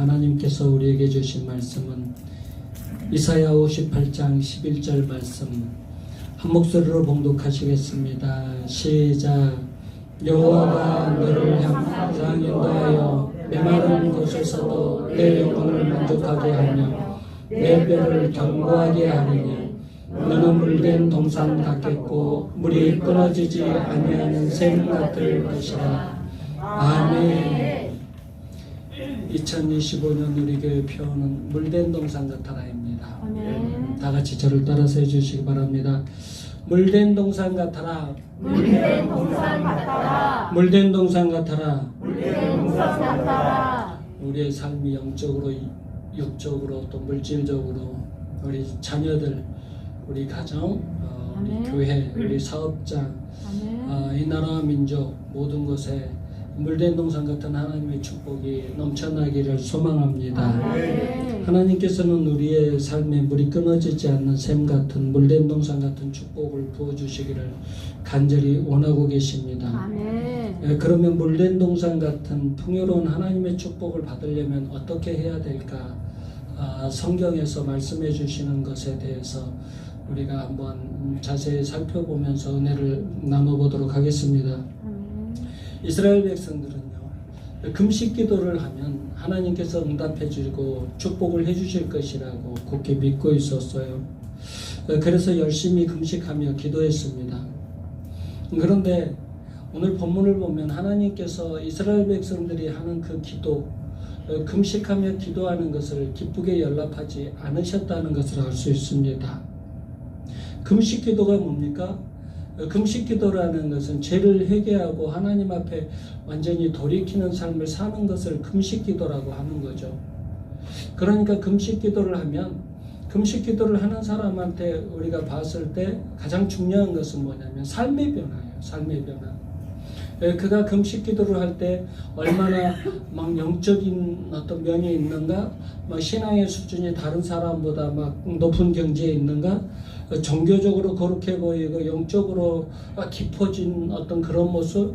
하나님께서 우리에게 주신 말씀은 이사야 58장 11절 말씀 한 목소리로 봉독하시겠습니다. 시작. 여호와가 너를 항상 인도하여 메마른 곳에서도 내 영혼을 만족하게 하며 내 뼈를 견고하게 하리니 너는 물된 동산 같겠고 물이 끊어지지 아니하는 샘 같을 것이라. 아멘. 2025년 우리 교회 표어는 물된 동산 같아라입니다. 다 같이 저를 따라서 해주시기 바랍니다. 물된 동산 같아라. 물된 동산 같아라. 물된 동산 같아라. 물된 동산 같아라. 우리의 삶이 영적으로, 육적으로, 또 물질적으로 우리 자녀들, 우리 가정, 우리 교회, 우리 사업자, 이 나라와 민족 모든 곳에 물된 동산 같은 하나님의 축복이 넘쳐나기를 소망합니다. 하나님께서는 우리의 삶에 물이 끊어지지 않는 샘 같은 물된 동산 같은 축복을 부어주시기를 간절히 원하고 계십니다. 그러면 물된 동산 같은 풍요로운 하나님의 축복을 받으려면 어떻게 해야 될까? 성경에서 말씀해 주시는 것에 대해서 우리가 한번 자세히 살펴보면서 은혜를 나눠보도록 하겠습니다. 이스라엘 백성들은요, 금식 기도를 하면 하나님께서 응답해 주시고 축복을 해 주실 것이라고 굳게 믿고 있었어요. 그래서 열심히 금식하며 기도했습니다. 그런데 오늘 본문을 보면 하나님께서 이스라엘 백성들이 하는 그 기도, 금식하며 기도하는 것을 기쁘게 연락하지 않으셨다는 것을 알 수 있습니다. 금식 기도가 뭡니까? 금식 기도라는 것은 죄를 회개하고 하나님 앞에 완전히 돌이키는 삶을 사는 것을 금식 기도라고 하는 거죠. 그러니까 금식 기도를 하면, 금식 기도를 하는 사람한테 우리가 봤을 때 가장 중요한 것은 뭐냐면 삶의 변화예요. 삶의 변화. 그가 금식 기도를 할 때 얼마나 막 영적인 어떤 면이 있는가, 막 신앙의 수준이 다른 사람보다 막 높은 경지에 있는가, 종교적으로 거룩해 보이고 영적으로 깊어진 어떤 그런 모습,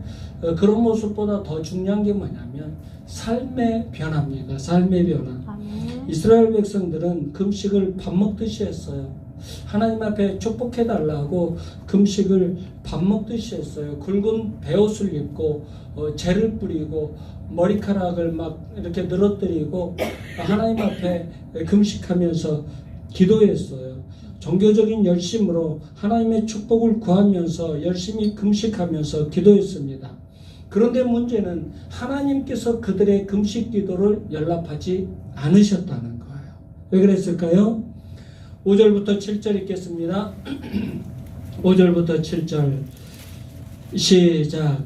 그런 모습보다 더 중요한 게 뭐냐면 삶의 변화입니다. 삶의 변화. 이스라엘 백성들은 금식을 밥 먹듯이 했어요. 하나님 앞에 축복해 달라고 금식을 밥 먹듯이 했어요. 굵은 베옷을 입고 재를 뿌리고 머리카락을 막 이렇게 늘어뜨리고 하나님 앞에 금식하면서 기도했어요. 종교적인 열심으로 하나님의 축복을 구하면서 열심히 금식하면서 기도했습니다. 그런데 문제는 하나님께서 그들의 금식 기도를 연락하지 않으셨다는 거예요. 왜 그랬을까요? 5절부터 7절 읽겠습니다. 5절부터 7절 시작.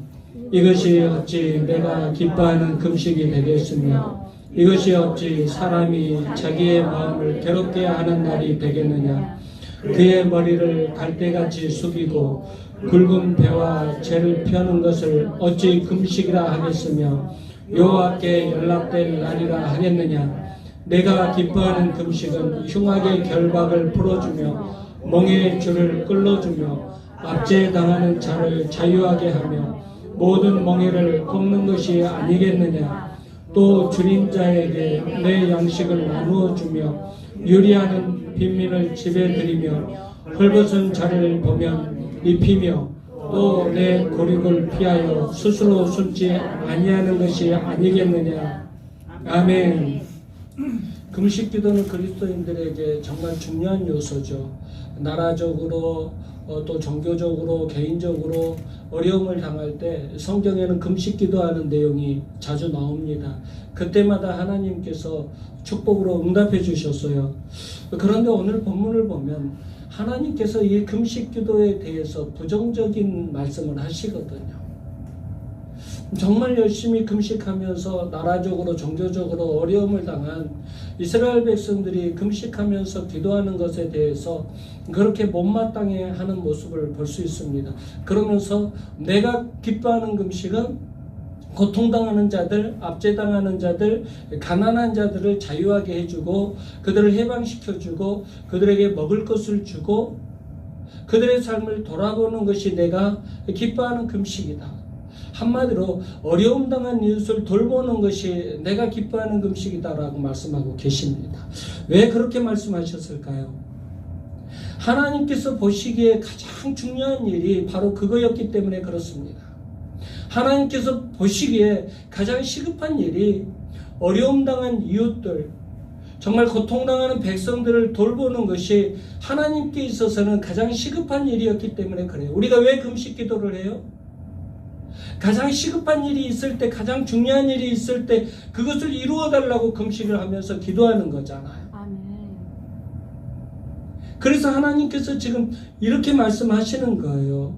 이것이 어찌 내가 기뻐하는 금식이 되겠으며 이것이 어찌 사람이 자기의 마음을 괴롭게 하는 날이 되겠느냐. 그의 머리를 갈대같이 숙이고 굵은 배와 재를 펴는 것을 어찌 금식이라 하겠으며 여호와께 연락될 날이라 하겠느냐. 내가 기뻐하는 금식은 흉악의 결박을 풀어주며 멍에의 줄을 끌어주며 압제당하는 자를 자유하게 하며 모든 멍에를 꺾는 것이 아니겠느냐. 또 줄인 자에게 내 양식을 나누어 주며 유리하는 빈민을 집에 들이며 헐벗은 자를 보면 입히며 또 내 고립을 피하여 스스로 숨지 아니하는 것이 아니겠느냐. 아멘. 금식 기도는 그리스도인들에게 정말 중요한 요소죠. 나라적으로 또 종교적으로 개인적으로 어려움을 당할 때 성경에는 금식 기도하는 내용이 자주 나옵니다. 그때마다 하나님께서 축복으로 응답해 주셨어요. 그런데 오늘 본문을 보면 하나님께서 이 금식 기도에 대해서 부정적인 말씀을 하시거든요. 정말 열심히 금식하면서 나라적으로 종교적으로 어려움을 당한 이스라엘 백성들이 금식하면서 기도하는 것에 대해서 그렇게 못마땅해 하는 모습을 볼 수 있습니다. 그러면서 내가 기뻐하는 금식은 고통당하는 자들, 압제당하는 자들, 가난한 자들을 자유하게 해주고 그들을 해방시켜주고 그들에게 먹을 것을 주고 그들의 삶을 돌아보는 것이 내가 기뻐하는 금식이다. 한마디로 어려움 당한 이웃을 돌보는 것이 내가 기뻐하는 금식이다라고 말씀하고 계십니다. 왜 그렇게 말씀하셨을까요? 하나님께서 보시기에 가장 중요한 일이 바로 그거였기 때문에 그렇습니다. 하나님께서 보시기에 가장 시급한 일이 어려움 당한 이웃들, 정말 고통당하는 백성들을 돌보는 것이 하나님께 있어서는 가장 시급한 일이었기 때문에 그래요. 우리가 왜 금식 기도를 해요? 가장 시급한 일이 있을 때, 가장 중요한 일이 있을 때 그것을 이루어 달라고 금식을 하면서 기도하는 거잖아요. 아멘. 그래서 하나님께서 지금 이렇게 말씀하시는 거예요.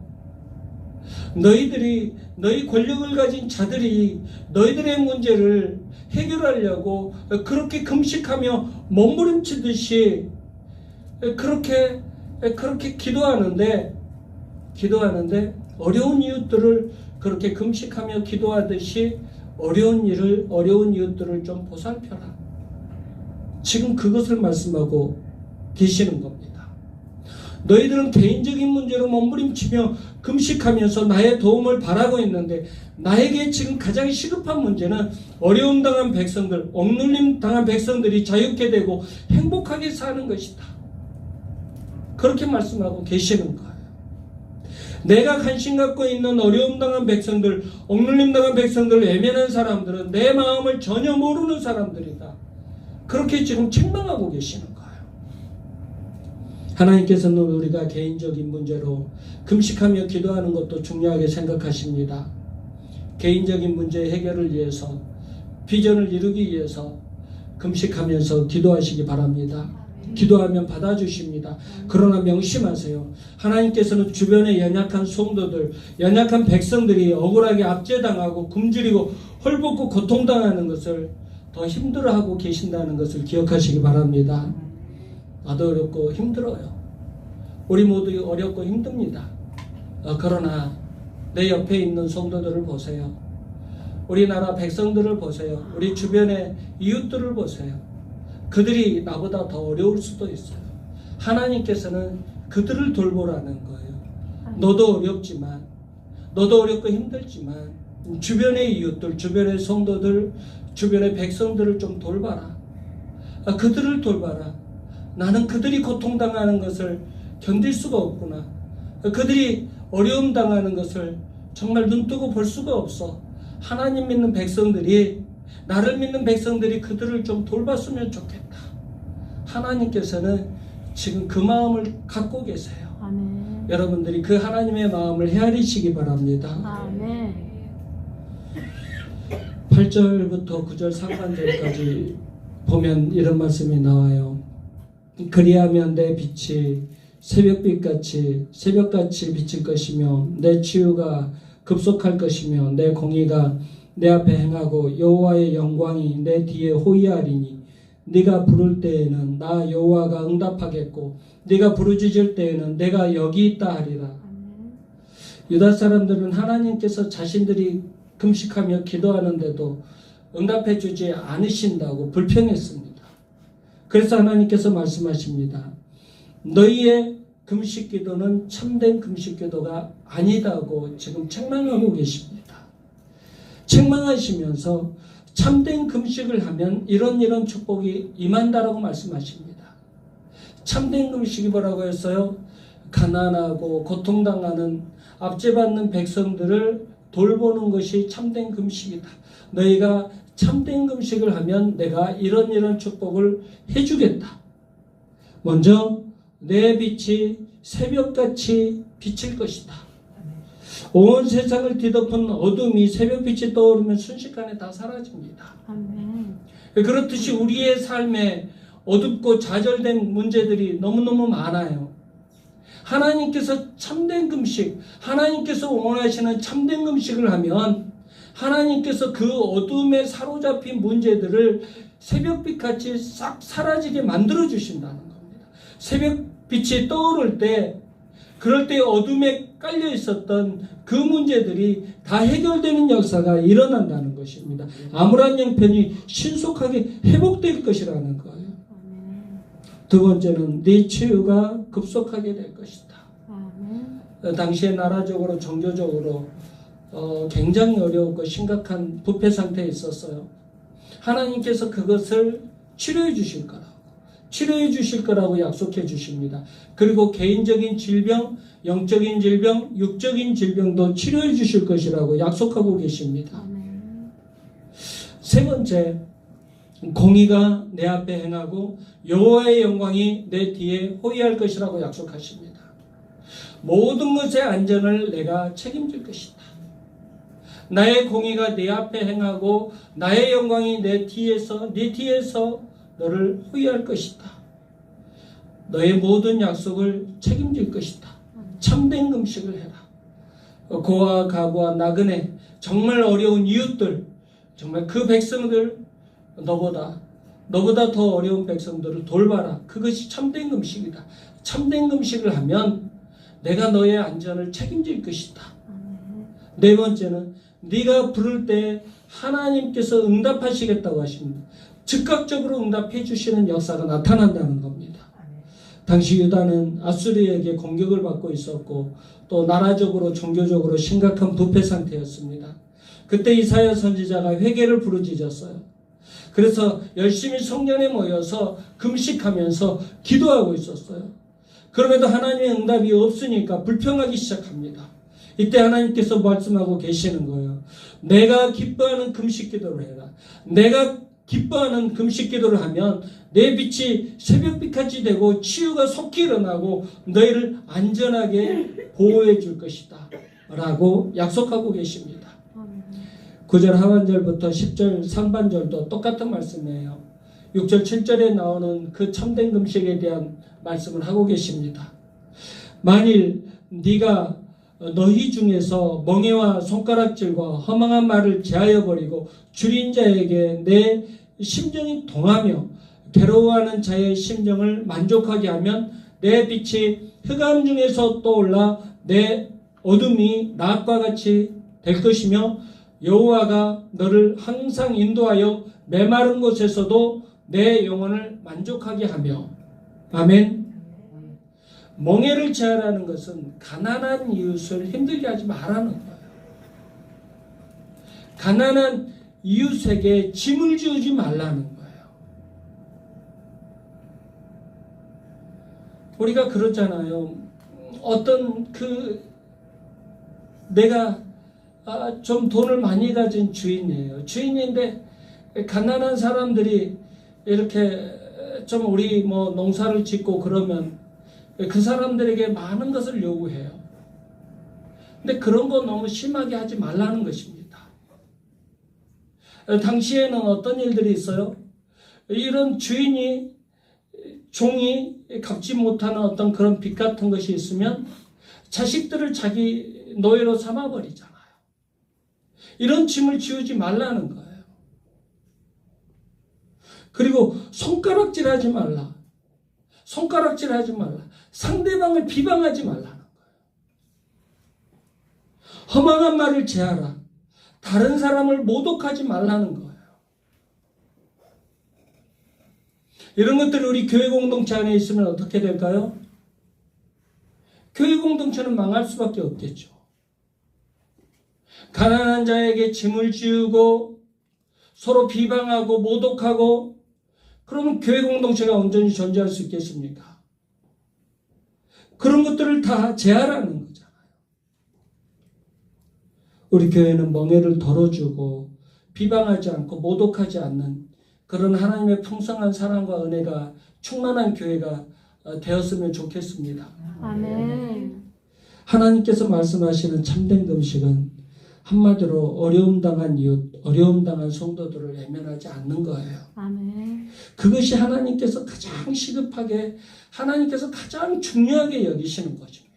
너희 권력을 가진 자들이 너희들의 문제를 해결하려고 그렇게 금식하며 몸부림치듯이 그렇게 기도하는데 어려운 이웃들을 그렇게 금식하며 기도하듯이 어려운 이웃들을 좀 보살펴라. 지금 그것을 말씀하고 계시는 겁니다. 너희들은 개인적인 문제로 몸부림치며 금식하면서 나의 도움을 바라고 있는데 나에게 지금 가장 시급한 문제는 어려움 당한 백성들, 억눌림 당한 백성들이 자유케 되고 행복하게 사는 것이다. 그렇게 말씀하고 계시는 거예요. 내가 관심 갖고 있는 어려움 당한 백성들, 억눌림 당한 백성들, 외면한 사람들은 내 마음을 전혀 모르는 사람들이다. 그렇게 지금 책망하고 계시는 거예요. 하나님께서는 우리가 개인적인 문제로 금식하며 기도하는 것도 중요하게 생각하십니다. 개인적인 문제 해결을 위해서, 비전을 이루기 위해서 금식하면서 기도하시기 바랍니다. 기도하면 받아주십니다. 그러나 명심하세요. 하나님께서는 주변의 연약한 성도들, 연약한 백성들이 억울하게 압제당하고 굶주리고 헐벗고 고통당하는 것을 더 힘들어하고 계신다는 것을 기억하시기 바랍니다. 나도 어렵고 힘들어요. 우리 모두 어렵고 힘듭니다. 그러나 내 옆에 있는 성도들을 보세요. 우리나라 백성들을 보세요. 우리 주변의 이웃들을 보세요. 그들이 나보다 더 어려울 수도 있어요. 하나님께서는 그들을 돌보라는 거예요. 너도 어렵지만, 너도 어렵고 힘들지만 주변의 이웃들, 주변의 성도들, 주변의 백성들을 좀 돌봐라. 그들을 돌봐라. 나는 그들이 고통당하는 것을 견딜 수가 없구나. 그들이 어려움 당하는 것을 정말 눈뜨고 볼 수가 없어. 하나님 믿는 백성들이, 나를 믿는 백성들이 그들을 좀 돌봤으면 좋겠다. 하나님께서는 지금 그 마음을 갖고 계세요. 아멘. 여러분들이 그 하나님의 마음을 헤아리시기 바랍니다. 아멘. 8절부터 9절 상반절까지 보면 이런 말씀이 나와요. 그리하면 내 빛이 새벽같이 비칠 것이며 내 치유가 급속할 것이며 내 공의가 내 앞에 행하고 여호와의 영광이 내 뒤에 호위하리니 네가 부를 때에는 나 여호와가 응답하겠고 네가 부르짖을 때에는 내가 여기 있다 하리라. 유다 사람들은 하나님께서 자신들이 금식하며 기도하는데도 응답해 주지 않으신다고 불평했습니다. 그래서 하나님께서 말씀하십니다. 너희의 금식 기도는 참된 금식 기도가 아니다고 지금 책망하고 계십니다. 책망하시면서 참된 금식을 하면 이런 축복이 임한다라고 말씀하십니다. 참된 금식이 뭐라고 했어요? 가난하고 고통당하는 압제받는 백성들을 돌보는 것이 참된 금식이다. 너희가 참된 금식을 하면 내가 이런 축복을 해주겠다. 먼저 내 빛이 새벽같이 비칠 것이다. 온 세상을 뒤덮은 어둠이 새벽빛이 떠오르면 순식간에 다 사라집니다. 아멘. 그렇듯이 우리의 삶에 어둡고 좌절된 문제들이 너무너무 많아요. 하나님께서 참된 금식, 하나님께서 원하시는 참된 금식을 하면 하나님께서 그 어둠에 사로잡힌 문제들을 새벽빛같이 싹 사라지게 만들어 주신다는 겁니다. 새벽빛이 떠오를 때, 그럴 때 어둠에 깔려 있었던 그 문제들이 다 해결되는 역사가 일어난다는 것입니다. 암울한 형편이 신속하게 회복될 것이라는 거예요. 두 번째는 네 치유가 급속하게 될 것이다. 당시에 나라적으로, 종교적으로 굉장히 어려웠고 심각한 부패 상태에 있었어요. 하나님께서 그것을 치료해 주실 거라고 약속해 주십니다. 그리고 개인적인 질병, 영적인 질병, 육적인 질병도 치료해 주실 것이라고 약속하고 계십니다. 세 번째, 공의가 내 앞에 행하고 여호와의 영광이 내 뒤에 호위할 것이라고 약속하십니다. 모든 것의 안전을 내가 책임질 것이다. 나의 공의가 내 앞에 행하고 나의 영광이 네 뒤에서 너를 호위할 것이다. 너의 모든 약속을 책임질 것이다. 참된 금식을 해라. 고아 가구와 나그네, 정말 어려운 이웃들, 정말 그 백성들, 너보다 더 어려운 백성들을 돌봐라. 그것이 참된 금식이다. 참된 금식을 하면 내가 너의 안전을 책임질 것이다. 네 번째는 네가 부를 때 하나님께서 응답하시겠다고 하십니다. 즉각적으로 응답해 주시는 역사가 나타난다는 겁니다. 당시 유다는 아수르에게 공격을 받고 있었고 또 나라적으로 종교적으로 심각한 부패 상태였습니다. 그때 이사야 선지자가 회개를 부르짖었어요. 그래서 열심히 성전에 모여서 금식하면서 기도하고 있었어요. 그럼에도 하나님의 응답이 없으니까 불평하기 시작합니다. 이때 하나님께서 말씀하고 계시는 거예요. 내가 기뻐하는 금식 기도를 해라. 내가 기뻐하는 금식 기도를 하면 내 빛이 새벽빛같이 되고 치유가 속히 일어나고 너희를 안전하게 보호해 줄 것이다 라고 약속하고 계십니다. 9절 하반절부터 10절 상반절도 똑같은 말씀이에요. 6절 7절에 나오는 그 참된 금식에 대한 말씀을 하고 계십니다. 만일 네가 너희 중에서 멍에와 손가락질과 허망한 말을 제하여 버리고 줄인 자에게 내 심정이 동하며 괴로워하는 자의 심정을 만족하게 하면 내 빛이 흑암 중에서 떠올라 내 어둠이 낮과 같이 될 것이며 여호와가 너를 항상 인도하여 메마른 곳에서도 내 영혼을 만족하게 하며. 아멘. 멍에를 제하라는 것은 가난한 이웃을 힘들게 하지 말라는 거예요. 가난한 이웃에게 짐을 지우지 말라는 거예요. 우리가 그렇잖아요. 어떤 내가 좀 돈을 많이 가진 주인이에요. 주인인데 가난한 사람들이 이렇게 좀 우리 농사를 짓고 그러면 그 사람들에게 많은 것을 요구해요. 근데 그런 거 너무 심하게 하지 말라는 것입니다. 당시에는 어떤 일들이 있어요? 이런 종이 갚지 못하는 어떤 그런 빚 같은 것이 있으면 자식들을 자기 노예로 삼아버리잖아요. 이런 짐을 지우지 말라는 거예요. 그리고 손가락질하지 말라. 상대방을 비방하지 말라는 거예요. 허망한 말을 제하라. 다른 사람을 모독하지 말라는 거예요. 이런 것들이 우리 교회 공동체 안에 있으면 어떻게 될까요? 교회 공동체는 망할 수밖에 없겠죠. 가난한 자에게 짐을 지우고 서로 비방하고 모독하고 그러면 교회 공동체가 온전히 존재할 수 있겠습니까? 그런 것들을 다 제하라는 거잖아요. 우리 교회는 멍에를 덜어주고 비방하지 않고 모독하지 않는 그런 하나님의 풍성한 사랑과 은혜가 충만한 교회가 되었으면 좋겠습니다. 아멘. 하나님께서 말씀하시는 참된 금식은 한마디로 어려움 당한 이웃, 어려움 당한 성도들을 외면하지 않는 거예요. 아멘. 그것이 하나님께서 가장 시급하게, 하나님께서 가장 중요하게 여기시는 것입니다.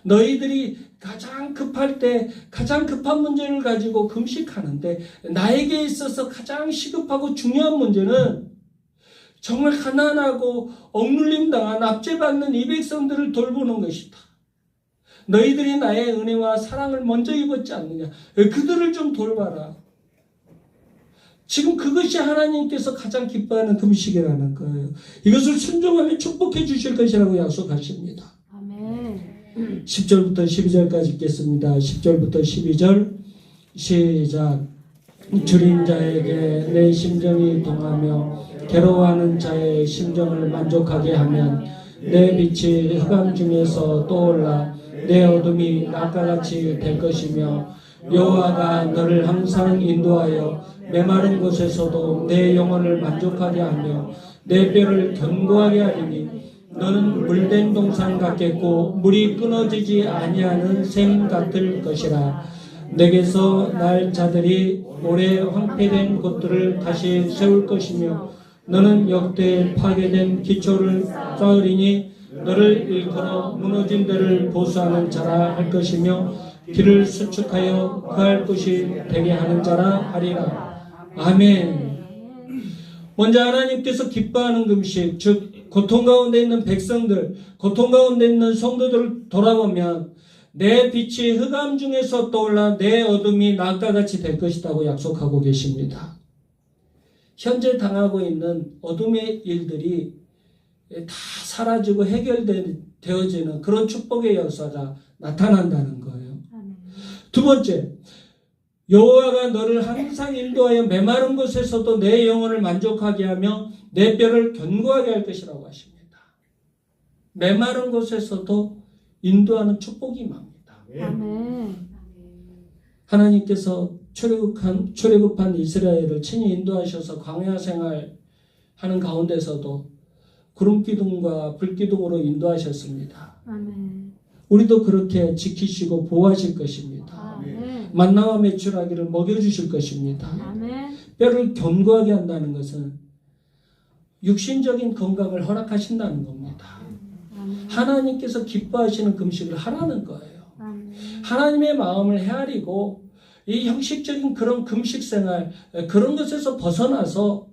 너희들이 가장 급할 때 가장 급한 문제를 가지고 금식하는데 나에게 있어서 가장 시급하고 중요한 문제는 정말 가난하고 억눌림 당한 압제받는 이 백성들을 돌보는 것이다. 너희들이 나의 은혜와 사랑을 먼저 입었지 않느냐. 그들을 좀 돌봐라. 지금 그것이 하나님께서 가장 기뻐하는 금식이라는 거예요. 이것을 순종하면 축복해 주실 것이라고 약속하십니다. 아멘. 10절부터 12절까지 읽겠습니다. 10절부터 12절 시작. 줄인 자에게 내 심정이 동하며 괴로워하는 자의 심정을 만족하게 하면 내 빛이 흑암 중에서 떠올라 내 어둠이 낮과같이 될 것이며 여호와가 너를 항상 인도하여 메마른 곳에서도 내 영혼을 만족하게 하며 내 뼈를 견고하게 하리니 너는 물된 동산 같겠고 물이 끊어지지 아니하는 샘 같을 것이라. 내게서 날 자들이 오래 황폐된 곳들을 다시 세울 것이며 너는 역대 파괴된 기초를 쌓으리니 너를 일컬어 무너진 데를 보수하는 자라 할 것이며 길을 수축하여 거할 곳이 되게 하는 자라 하리라. 아멘. 먼저 하나님께서 기뻐하는 금식, 즉 고통 가운데 있는 백성들, 고통 가운데 있는 성도들을 돌아보면 내 빛이 흑암 중에서 떠올라 내 어둠이 낮과 같이 될 것이라고 약속하고 계십니다. 현재 당하고 있는 어둠의 일들이 다 사라지고 해결되어지는 그런 축복의 역사가 나타난다는 거예요. 두 번째, 여호와가 너를 항상 인도하여 메마른 곳에서도 내 영혼을 만족하게 하며 내 뼈를 견고하게 할 것이라고 하십니다. 메마른 곳에서도 인도하는 축복이 임합니다. 아멘. 하나님께서 출애굽한 이스라엘을 친히 인도하셔서 광야 생활하는 가운데서도 구름 기둥과 불 기둥으로 인도하셨습니다. 아멘. 우리도 그렇게 지키시고 보호하실 것입니다. 아멘. 만나와 메추라기를 먹여주실 것입니다. 아멘. 뼈를 견고하게 한다는 것은 육신적인 건강을 허락하신다는 겁니다. 아멘. 하나님께서 기뻐하시는 금식을 하라는 거예요. 아멘. 하나님의 마음을 헤아리고 이 형식적인 그런 금식 생활, 그런 것에서 벗어나서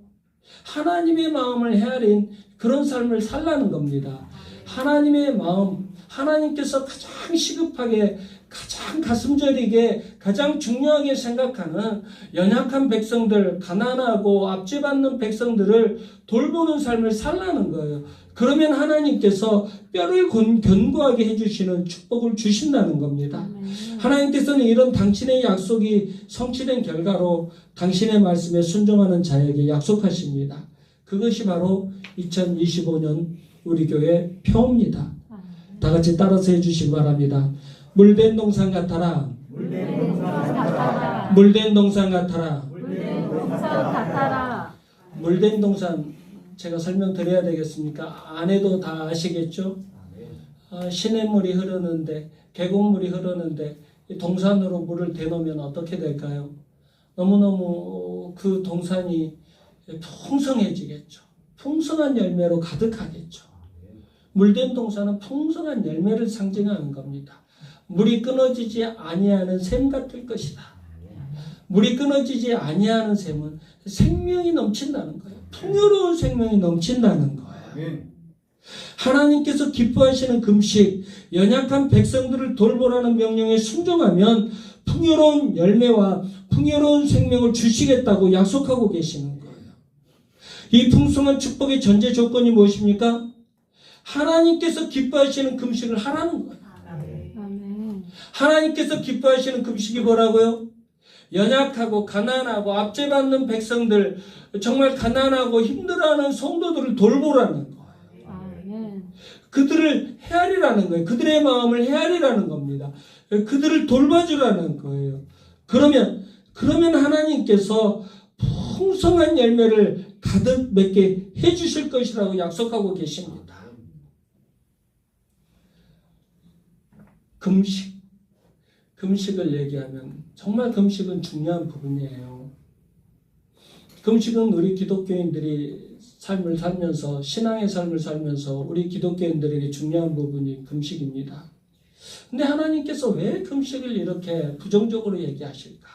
하나님의 마음을 헤아린 그런 삶을 살라는 겁니다. 하나님의 마음, 하나님께서 가장 시급하게, 가장 가슴 저리게, 가장 중요하게 생각하는 연약한 백성들, 가난하고 압제받는 백성들을 돌보는 삶을 살라는 거예요. 그러면 하나님께서 뼈를 견고하게 해주시는 축복을 주신다는 겁니다. 하나님께서는 이런 당신의 약속이 성취된 결과로 당신의 말씀에 순종하는 자에게 약속하십니다. 그것이 바로 2025년 우리 교회 표입니다. 다 같이 따라서 해주시기 바랍니다. 물된 동산 같아라. 물된 동산 같아라. 물된 동산 같아라. 물된 동산 같아라. 물된 동산 제가 설명드려야 되겠습니까? 안 해도 다 아시겠죠? 시냇물이 흐르는데, 계곡물이 흐르는데 동산으로 물을 대놓으면 어떻게 될까요? 너무너무 그 동산이 풍성해지겠죠. 풍성한 열매로 가득하겠죠. 물된 동산은 풍성한 열매를 상징하는 겁니다. 물이 끊어지지 아니하는 샘 같을 것이다. 물이 끊어지지 아니하는 샘은 생명이 넘친다는 거예요. 풍요로운 생명이 넘친다는 거예요. 하나님께서 기뻐하시는 금식, 연약한 백성들을 돌보라는 명령에 순종하면 풍요로운 열매와 풍요로운 생명을 주시겠다고 약속하고 계시는 거예요. 이 풍성한 축복의 전제 조건이 무엇입니까? 하나님께서 기뻐하시는 금식을 하라는 거예요. 아멘. 하나님께서 기뻐하시는 금식이 뭐라고요? 연약하고 가난하고 압제받는 백성들, 정말 가난하고 힘들어하는 성도들을 돌보라는 거예요. 아멘. 그들을 헤아리라는 거예요. 그들의 마음을 헤아리라는 겁니다. 그들을 돌봐주라는 거예요. 그러면 하나님께서 풍성한 열매를 가득 맺게 해주실 것이라고 약속하고 계십니다. 금식을 얘기하면 정말 금식은 중요한 부분이에요. 금식은 우리 기독교인들이 삶을 살면서, 신앙의 삶을 살면서 우리 기독교인들에게 중요한 부분이 금식입니다. 근데 하나님께서 왜 금식을 이렇게 부정적으로 얘기하실까?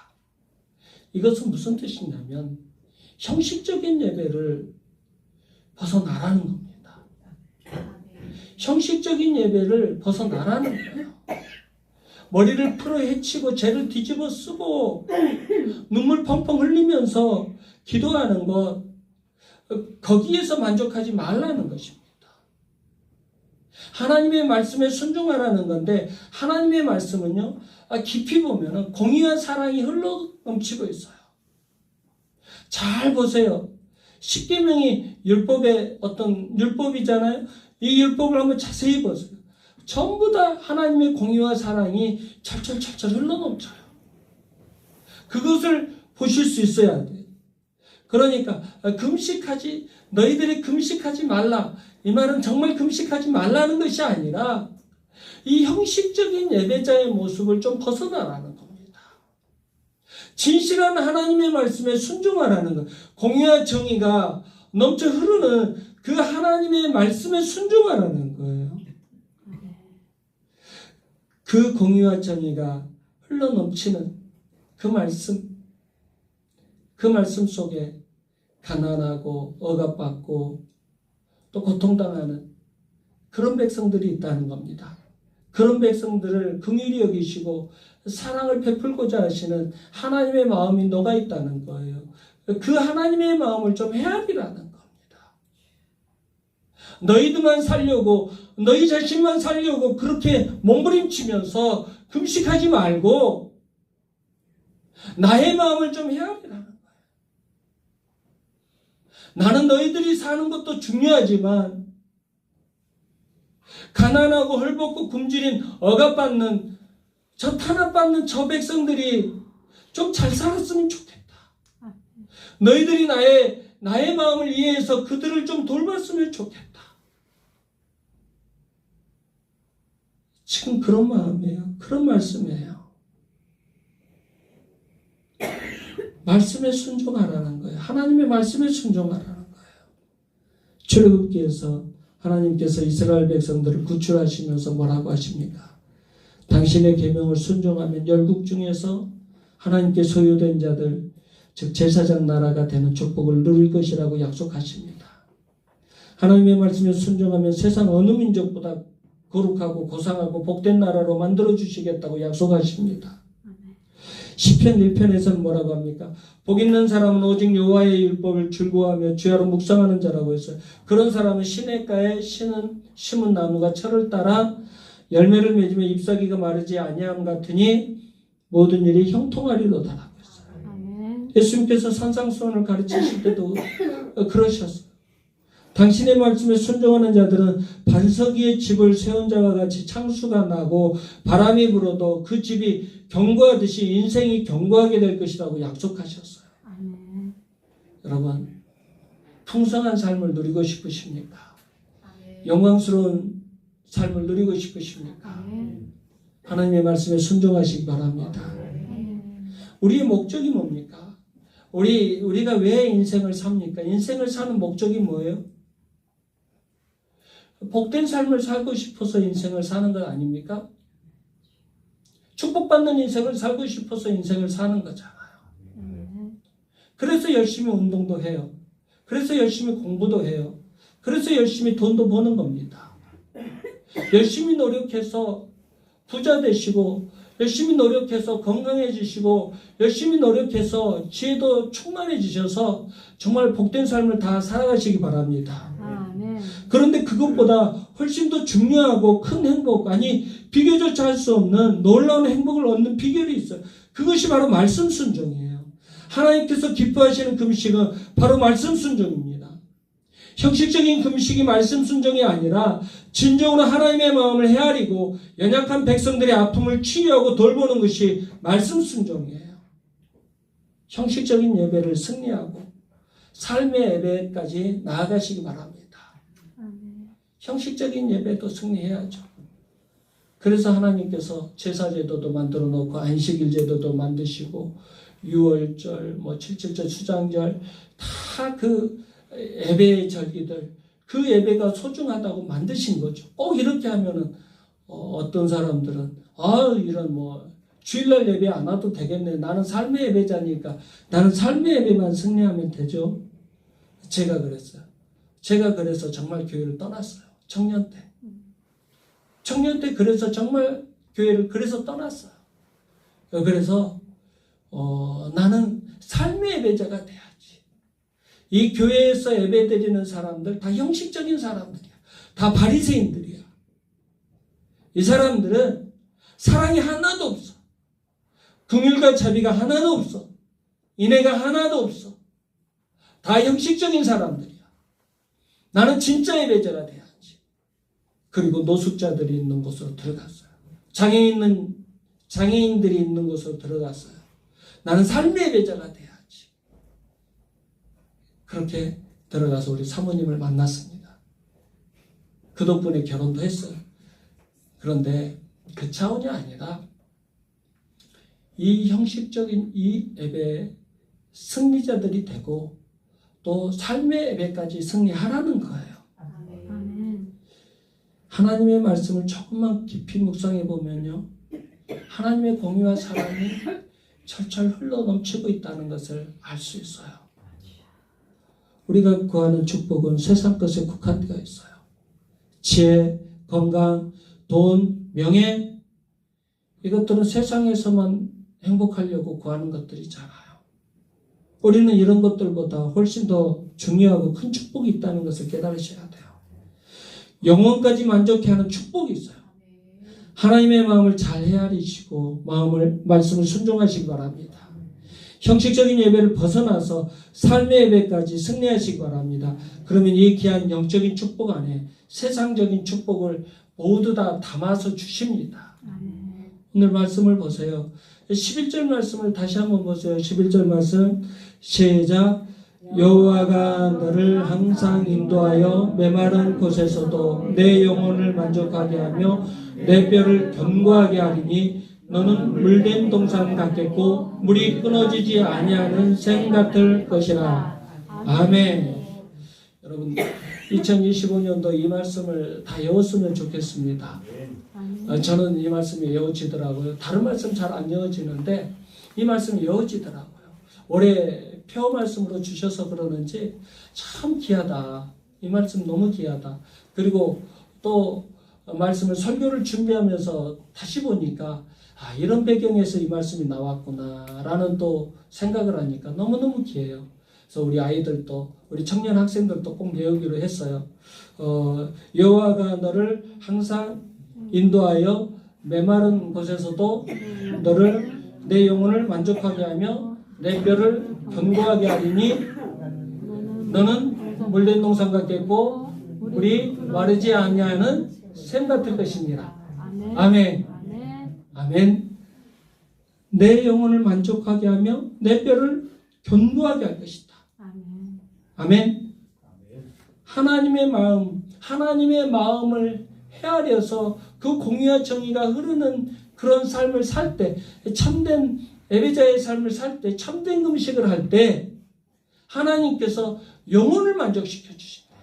이것은 무슨 뜻이냐면 형식적인 예배를 벗어나라는 겁니다. 형식적인 예배를 벗어나라는 거예요. 머리를 풀어 헤치고 죄를 뒤집어 쓰고 눈물 펑펑 흘리면서 기도하는 것, 거기에서 만족하지 말라는 것입니다. 하나님의 말씀에 순종하라는 건데 하나님의 말씀은요, 깊이 보면 공의와 사랑이 흘러 넘치고 있어요. 잘 보세요. 십계명이 율법의 어떤 율법이잖아요. 이 율법을 한번 자세히 보세요. 전부 다 하나님의 공의와 사랑이 철철철철 흘러넘쳐요. 그것을 보실 수 있어야 돼요. 그러니까 너희들이 금식하지 말라. 이 말은 정말 금식하지 말라는 것이 아니라 이 형식적인 예배자의 모습을 좀 벗어나라는 겁니다. 진실한 하나님의 말씀에 순종하라는 것. 공의와 정의가 넘쳐 흐르는 그 하나님의 말씀에 순종하라는 거예요. 그 공의와 정의가 흘러넘치는 그 말씀 속에 가난하고 억압받고 또 고통당하는 그런 백성들이 있다는 겁니다. 그런 백성들을 긍휼히 여기시고 사랑을 베풀고자 하시는 하나님의 마음이 녹아 있다는 거예요. 그 하나님의 마음을 좀 헤아리라는 겁니다. 너희들만 살려고, 너희 자신만 살려고 그렇게 몸부림치면서 금식하지 말고 나의 마음을 좀 헤아리라는 거예요. 나는 너희들이 사는 것도 중요하지만 가난하고 헐벗고 굶주린 억압받는 저 탄압받는 저 백성들이 좀 잘 살았으면 좋겠다. 너희들이 나의 마음을 이해해서 그들을 좀 돌봤으면 좋겠다. 지금 그런 마음이에요. 그런 말씀이에요. 말씀에 순종하라는 거예요. 하나님의 말씀에 순종하라는 거예요. 출애굽기에서 하나님께서 이스라엘 백성들을 구출하시면서 뭐라고 하십니까? 당신의 계명을 순종하면 열국 중에서 하나님께 소유된 자들, 즉 제사장 나라가 되는 축복을 누릴 것이라고 약속하십니다. 하나님의 말씀에 순종하면 세상 어느 민족보다 거룩하고 고상하고 복된 나라로 만들어주시겠다고 약속하십니다. 시편 1편에서는 뭐라고 합니까? 복 있는 사람은 오직 여호와의 율법을 즐거워하며 주야로 묵상하는 자라고 했어요. 그런 사람은 시냇가에 심은 나무가 철을 따라 열매를 맺으며 잎사귀가 마르지 아니함 같으니 모든 일이 형통하리로다라고 했어요. 예수님께서 산상수훈을 가르치실 때도 그러셨어요. 당신의 말씀에 순종하는 자들은 반석 위에 집을 세운 자와 같이 창수가 나고 바람이 불어도 그 집이 견고하듯이 인생이 견고하게 될 것이라고 약속하셨어요. 아멘. 여러분, 풍성한 삶을 누리고 싶으십니까? 아멘. 영광스러운 삶을 누리고 싶으십니까? 아멘. 하나님의 말씀에 순종하시기 바랍니다. 아멘. 우리의 목적이 뭡니까? 우리가 왜 인생을 삽니까? 인생을 사는 목적이 뭐예요? 복된 삶을 살고 싶어서 인생을 사는 것 아닙니까? 축복받는 인생을 살고 싶어서 인생을 사는 거잖아요. 그래서 열심히 운동도 해요. 그래서 열심히 공부도 해요. 그래서 열심히 돈도 버는 겁니다. 열심히 노력해서 부자 되시고, 열심히 노력해서 건강해지시고, 열심히 노력해서 지혜도 충만해지셔서 정말 복된 삶을 다 살아가시기 바랍니다. 그런데 그것보다 훨씬 더 중요하고 큰 행복, 아니 비교조차 할 수 없는 놀라운 행복을 얻는 비결이 있어요. 그것이 바로 말씀 순종이에요. 하나님께서 기뻐하시는 금식은 바로 말씀 순종입니다. 형식적인 금식이 말씀 순종이 아니라 진정으로 하나님의 마음을 헤아리고 연약한 백성들의 아픔을 치유하고 돌보는 것이 말씀 순종이에요. 형식적인 예배를 승리하고 삶의 예배까지 나아가시기 바랍니다. 형식적인 예배도 승리해야죠. 그래서 하나님께서 제사제도도 만들어 놓고 안식일 제도도 만드시고 6월절, 7.7절, 수장절 다 그 예배의 절기들, 그 예배가 소중하다고 만드신 거죠. 꼭 이렇게 하면은 어떤 사람들은 이런 주일날 예배 안 와도 되겠네. 나는 삶의 예배자니까 나는 삶의 예배만 승리하면 되죠. 제가 그랬어요. 제가 그래서 정말 교회를 떠났어요. 청년 때 그래서 정말 교회를 그래서 떠났어요. 그래서 나는 삶의 예배자가 돼야지. 이 교회에서 예배드리는 사람들 다 형식적인 사람들이야. 다 바리새인들이야. 이 사람들은 사랑이 하나도 없어. 긍휼과 자비가 하나도 없어. 인애가 하나도 없어. 다 형식적인 사람들이야. 나는 진짜 예배자가 돼야지. 그리고 노숙자들이 있는 곳으로 들어갔어요. 장애인들이 있는 곳으로 들어갔어요. 나는 삶의 예배자가 돼야지. 그렇게 들어가서 우리 사모님을 만났습니다. 그 덕분에 결혼도 했어요. 그런데 그 차원이 아니라 이 형식적인 이 예배에 승리자들이 되고 또 삶의 예배까지 승리하라는 거예요. 아멘. 하나님의 말씀을 조금만 깊이 묵상해 보면요, 하나님의 공의와 사랑이 철철 흘러 넘치고 있다는 것을 알 수 있어요. 우리가 구하는 축복은 세상 것에 국한되어 있어요. 지혜, 건강, 돈, 명예, 이것들은 세상에서만 행복하려고 구하는 것들이잖아요. 우리는 이런 것들보다 훨씬 더 중요하고 큰 축복이 있다는 것을 깨달으셔야 돼요. 영원까지 만족해 하는 축복이 있어요. 하나님의 마음을 잘 헤아리시고 말씀을 순종하시기 바랍니다. 형식적인 예배를 벗어나서 삶의 예배까지 승리하시기 바랍니다. 그러면 이 귀한 영적인 축복 안에 세상적인 축복을 모두 다 담아서 주십니다. 오늘 말씀을 보세요. 11절 말씀을 다시 한번 보세요. 11절 말씀 시작. 여호와가 너를 항상 인도하여 메마른 곳에서도 내 영혼을 만족하게 하며 내 뼈를 견고하게 하리니 너는 물된 동산 같겠고 물이 끊어지지 아니하는 샘 같을 것이라. 아멘. 여러분 2025년도 이 말씀을 다 외웠으면 좋겠습니다. 저는 이 말씀이 외워지더라고요. 다른 말씀 잘 안 외워지는데 이 말씀이 외워지더라고요. 올해 표 말씀으로 주셔서 그러는지 참 귀하다. 이 말씀 너무 귀하다. 그리고 또 말씀을 설교를 준비하면서 다시 보니까 이런 배경에서 이 말씀이 나왔구나 라는 또 생각을 하니까 너무너무 귀해요. 그래서 우리 아이들도 우리 청년 학생들도 꼭 배우기로 했어요. 여호와가 너를 항상 인도하여 메마른 곳에서도 너를 내 영혼을 만족하게 하며 내 뼈를 견고하게 하리니 너는 물된 동산 같겠고 물이 마르지 아니하는 샘 같을 것이니라. 아멘. 아멘. 내 영혼을 만족하게 하며 내 뼈를 견고하게 할 것이다. 아멘. 하나님의 마음을 헤아려서 그 공의와 정의가 흐르는 그런 삶을 살 때, 참된 예배자의 삶을 살 때, 참된 금식을 할 때 하나님께서 영혼을 만족시켜 주신다.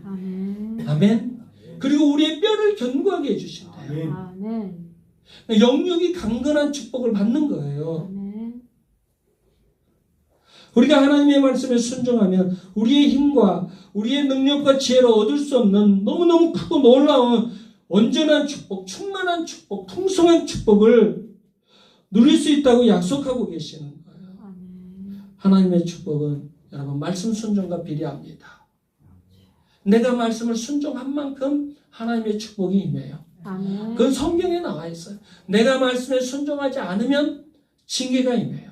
아멘. 아멘. 그리고 우리의 뼈를 견고하게 해주신다. 아멘. 영육이 강건한 축복을 받는 거예요. 아멘. 우리가 하나님의 말씀에 순종하면 우리의 힘과 우리의 능력과 지혜로 얻을 수 없는 너무너무 크고 놀라운 온전한 축복, 충만한 축복, 풍성한 축복을 누릴 수 있다고 약속하고 계시는 거예요. 아멘. 하나님의 축복은 여러분 말씀 순종과 비례합니다. 내가 말씀을 순종한 만큼 하나님의 축복이 임해요. 아멘. 그건 성경에 나와 있어요. 내가 말씀에 순종하지 않으면 징계가 임해요.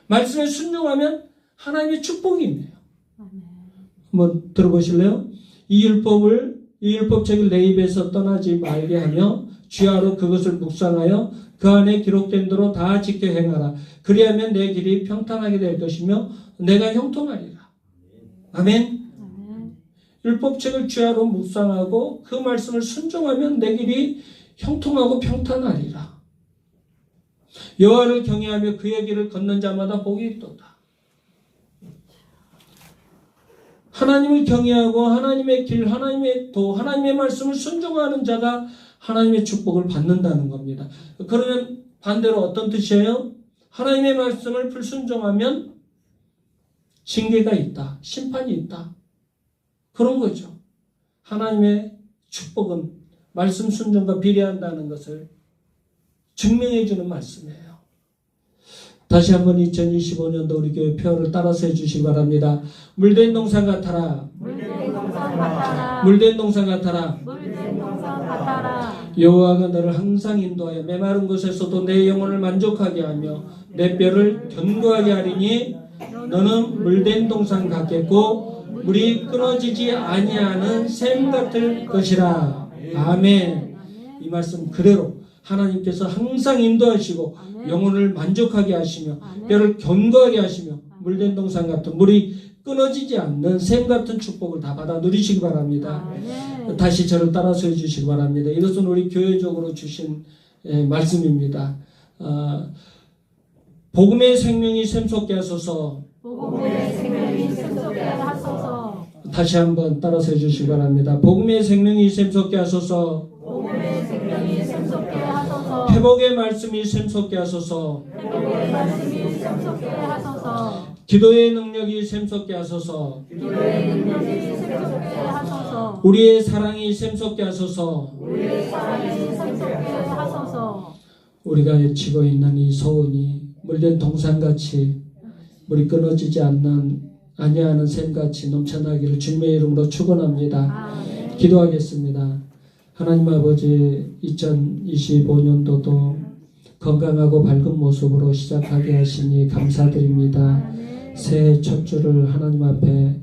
말씀에 순종하면 하나님의 축복이 임해요. 아멘. 한번 들어보실래요? 이 율법책을 내 입에서 떠나지 말게 하며 주야로 그것을 묵상하여 그 안에 기록된 대로 다 지켜 행하라. 그리하면 내 길이 평탄하게 될 것이며 내가 형통하리라. 아멘. 아멘. 율법책을 주야로 묵상하고 그 말씀을 순종하면 내 길이 형통하고 평탄하리라. 여호와를 경외하며 그의 길을 걷는 자마다 복이 있도다. 하나님을 경외하고 하나님의 길, 하나님의 도, 하나님의 말씀을 순종하는 자가 하나님의 축복을 받는다는 겁니다. 그러면 반대로 어떤 뜻이에요? 하나님의 말씀을 불순종하면 징계가 있다. 심판이 있다. 그런 거죠. 하나님의 축복은 말씀 순종과 비례한다는 것을 증명해 주는 말씀이에요. 다시 한번 2025년도 우리 교회 표를 따라서 해주시기 바랍니다. 물된 동산 같아라. 물된 동산 같아라. 물된 동산 같아라. 물된 동산 같아라. 여호와가 너를 항상 인도하여 메마른 곳에서도 내 영혼을 만족하게 하며 내 뼈를 견고하게 하리니 너는 물된 동산 같겠고 물이 끊어지지 아니하는 샘 같을 것이라. 아멘. 이 말씀 그대로 하나님께서 항상 인도하시고 영혼을 만족하게 하시며 뼈를 견고하게 하시며 물된 동산 같은 물이 끊어지지 않는 샘 같은 축복을 다 받아 누리시기 바랍니다. 다시 저를 따라서 해주시기 바랍니다. 이것은 우리 교회적으로 주신 말씀입니다. 복음의 생명이 샘솟게 하소서. 복음의 생명이 샘솟게 하소서. 다시 한번 따라서 해주시기 바랍니다. 복음의 생명이 샘솟게 하소서. 복음의 생명이 샘솟게 하소서. 회복의 말씀이 샘솟게 하소서. 회복의 말씀이 샘솟게 하소서. 기도의 능력이 샘솟게 하소서. 기도의 능력이 샘솟게 하소서. 우리의 사랑이 샘솟게 하소서. 우리의 사랑이 샘솟게 하소서. 우리가 외치고 있는 이 소원이 물된 동산같이 물이 끊어지지 아니하는 샘같이 넘쳐나기를 주님의 이름으로 축원합니다. 기도하겠습니다. 하나님 아버지, 2025년도도 건강하고 밝은 모습으로 시작하게 하시니 감사드립니다. 새해 첫 주를 하나님 앞에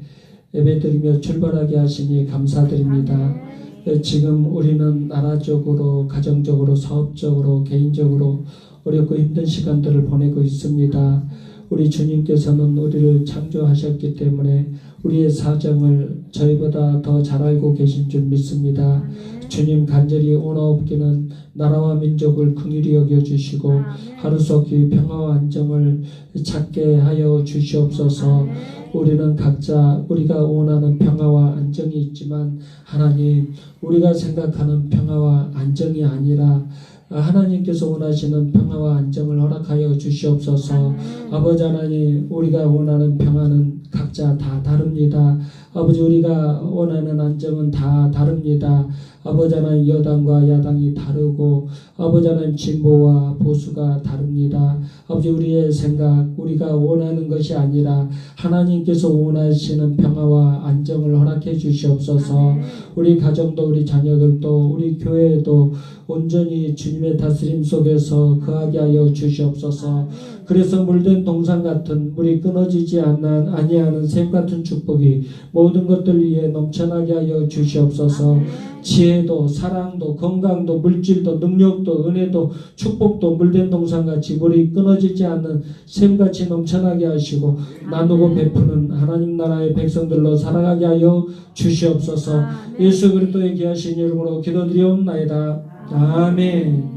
예배드리며 출발하게 하시니 감사드립니다. 지금 우리는 나라적으로, 가정적으로, 사업적으로, 개인적으로 어렵고 힘든 시간들을 보내고 있습니다. 우리 주님께서는 우리를 창조하셨기 때문에 우리의 사정을 저희보다 더 잘 알고 계신 줄 믿습니다. 주님, 간절히 오나옵기는 나라와 민족을 긍휼히 여겨주시고 하루속히 평화와 안정을 찾게 하여 주시옵소서. 우리는 각자 우리가 원하는 평화와 안정이 있지만 하나님, 우리가 생각하는 평화와 안정이 아니라 하나님께서 원하시는 평화와 안정을 허락하여 주시옵소서. 아버지 하나님, 우리가 원하는 평화는 각자 다 다릅니다. 아버지, 우리가 원하는 안정은 다 다릅니다. 아버지 하나님, 여당과 야당이 다르고 아버지 하나님, 진보와 보수가 다릅니다. 아버지, 우리의 생각, 우리가 원하는 것이 아니라 하나님께서 원하시는 평화와 안정을 허락해 주시옵소서. 우리 가정도, 우리 자녀들도, 우리 교회도 온전히 주님의 다스림 속에서 거하게 하여 주시옵소서. 그래서 물된 동산 같은 물이 끊어지지 아니하는 샘 같은 축복이 모든 것들 위해 넘쳐나게 하여 주시옵소서. 지혜도, 사랑도, 건강도, 물질도, 능력도, 은혜도, 축복도 물된 동산같이 물이 끊어지지 않는 샘같이 넘쳐나게 하시고 나누고 베푸는 하나님 나라의 백성들로 살아가게 하여 주시옵소서. 예수 그리스도의 귀하신 이름으로 기도드리옵나이다. 아멘.